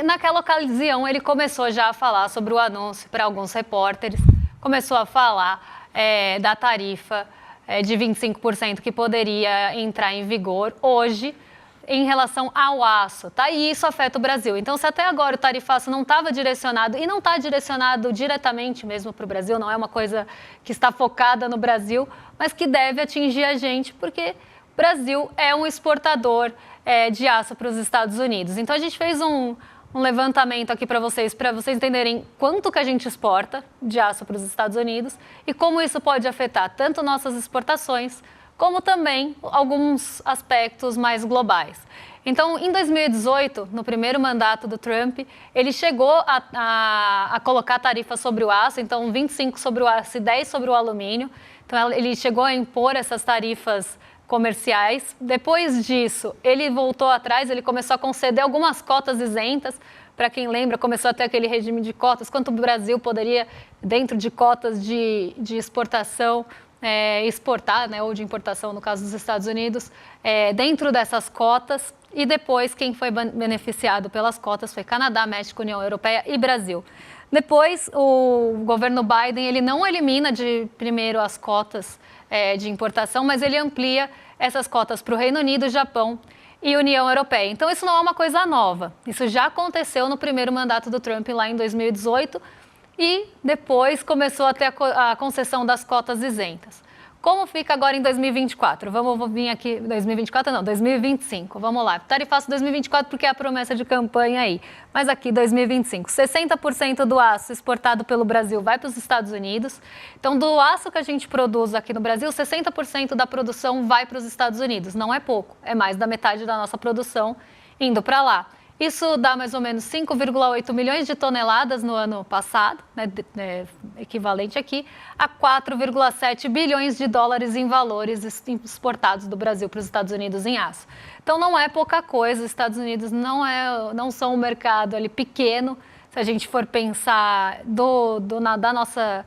naquela ocasião, ele começou já a falar sobre o anúncio para alguns repórteres, começou a falar da tarifa de 25% que poderia entrar em vigor hoje em relação ao aço, tá? E isso afeta o Brasil. Então, se até agora o tarifaço não estava direcionado, e não está direcionado diretamente mesmo para o Brasil, não é uma coisa que está focada no Brasil, mas que deve atingir a gente, porque o Brasil é um exportador de aço para os Estados Unidos. Então, a gente fez um levantamento aqui para vocês entenderem quanto que a gente exporta de aço para os Estados Unidos e como isso pode afetar tanto nossas exportações, como também alguns aspectos mais globais. Então, em 2018, no primeiro mandato do Trump, ele chegou a colocar tarifas sobre o aço, então 25 sobre o aço e 10 sobre o alumínio. Então, ele chegou a impor essas tarifas comerciais. Depois disso, ele voltou atrás, ele começou a conceder algumas cotas isentas. Para quem lembra, começou a ter aquele regime de cotas, quanto o Brasil poderia, dentro de cotas de exportação, exportar, né, ou de importação, no caso dos Estados Unidos, dentro dessas cotas. E depois, quem foi beneficiado pelas cotas foi Canadá, México, União Europeia e Brasil. Depois, o governo Biden, ele não elimina de primeiro as cotas de importação, mas ele amplia essas cotas para o Reino Unido, Japão e União Europeia. Então, isso não é uma coisa nova. Isso já aconteceu no primeiro mandato do Trump, lá em 2018, e depois começou a ter a concessão das cotas isentas. Como fica agora em 2024? Vamos vir aqui, 2024 não, 2025, vamos lá. Tarifaço 2024 porque é a promessa de campanha aí. Mas aqui, 2025, 60% do aço exportado pelo Brasil vai para os Estados Unidos. Então, do aço que a gente produz aqui no Brasil, 60% da produção vai para os Estados Unidos. Não é pouco, é mais da metade da nossa produção indo para lá. Isso dá mais ou menos 5,8 milhões de toneladas no ano passado, né, equivalente aqui a 4,7 bilhões de dólares em valores exportados do Brasil para os Estados Unidos em aço. Então, não é pouca coisa, os Estados Unidos não são um mercado ali pequeno, se a gente for pensar da nossa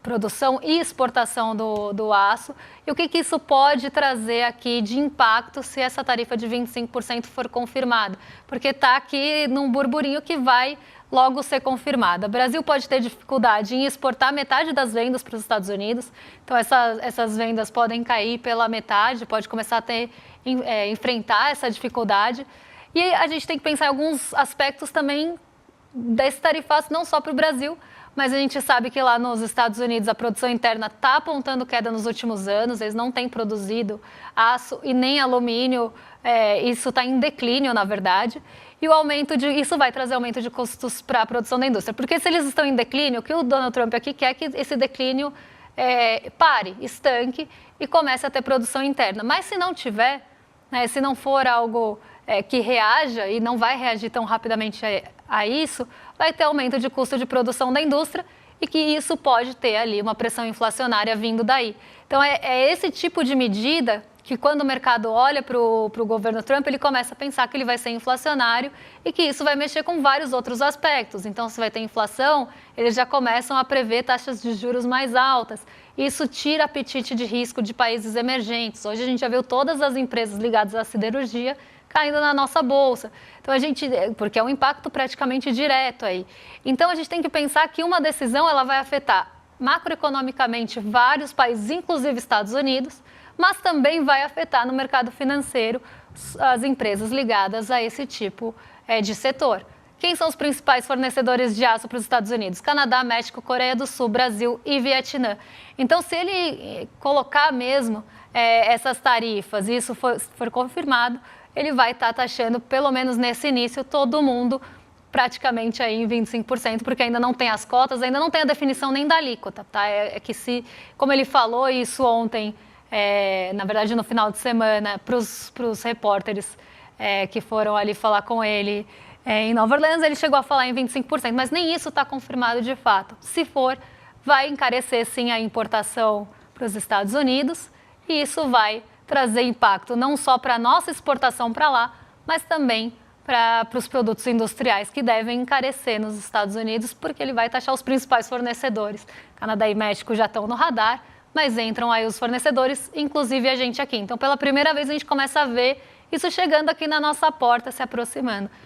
produção e exportação do aço, e o que isso pode trazer aqui de impacto se essa tarifa de 25% for confirmada, porque está aqui num burburinho que vai logo ser confirmada. O Brasil pode ter dificuldade em exportar metade das vendas para os Estados Unidos, então essas vendas podem cair pela metade, pode começar a enfrentar essa dificuldade, e a gente tem que pensar em alguns aspectos também desse tarifaço, não só para o Brasil, mas a gente sabe que lá nos Estados Unidos a produção interna está apontando queda nos últimos anos, eles não têm produzido aço e nem alumínio, isso está em declínio, na verdade, e isso vai trazer aumento de custos para a produção da indústria, porque se eles estão em declínio, o que o Donald Trump aqui quer é que esse declínio pare, estanque e comece a ter produção interna, mas se não tiver, né, se não for algo que reaja e não vai reagir tão rapidamente a isso, vai ter aumento de custo de produção da indústria e que isso pode ter ali uma pressão inflacionária vindo daí. Então, é esse tipo de medida que quando o mercado olha para o governo Trump, ele começa a pensar que ele vai ser inflacionário e que isso vai mexer com vários outros aspectos. Então, se vai ter inflação, eles já começam a prever taxas de juros mais altas. Isso tira apetite de risco de países emergentes. Hoje a gente já viu todas as empresas ligadas à siderurgia caindo na nossa bolsa. Então, porque é um impacto praticamente direto aí. Então, a gente tem que pensar que uma decisão ela vai afetar macroeconomicamente vários países, inclusive Estados Unidos, mas também vai afetar no mercado financeiro as empresas ligadas a esse tipo de setor. Quem são os principais fornecedores de aço para os Estados Unidos? Canadá, México, Coreia do Sul, Brasil e Vietnã. Então, se ele colocar mesmo essas tarifas e isso for confirmado, ele vai estar taxando, pelo menos nesse início, todo mundo praticamente aí em 25%, porque ainda não tem as cotas, ainda não tem a definição nem da alíquota, tá? Como ele falou isso ontem, na verdade no final de semana, para os repórteres que foram ali falar com ele em Nova Orleans, ele chegou a falar em 25%, mas nem isso está confirmado de fato. Se for, vai encarecer sim a importação para os Estados Unidos e isso vai trazer impacto não só para a nossa exportação para lá, mas também para os produtos industriais que devem encarecer nos Estados Unidos, porque ele vai taxar os principais fornecedores. Canadá e México já estão no radar, mas entram aí os fornecedores, inclusive a gente aqui. Então, pela primeira vez, a gente começa a ver isso chegando aqui na nossa porta, se aproximando.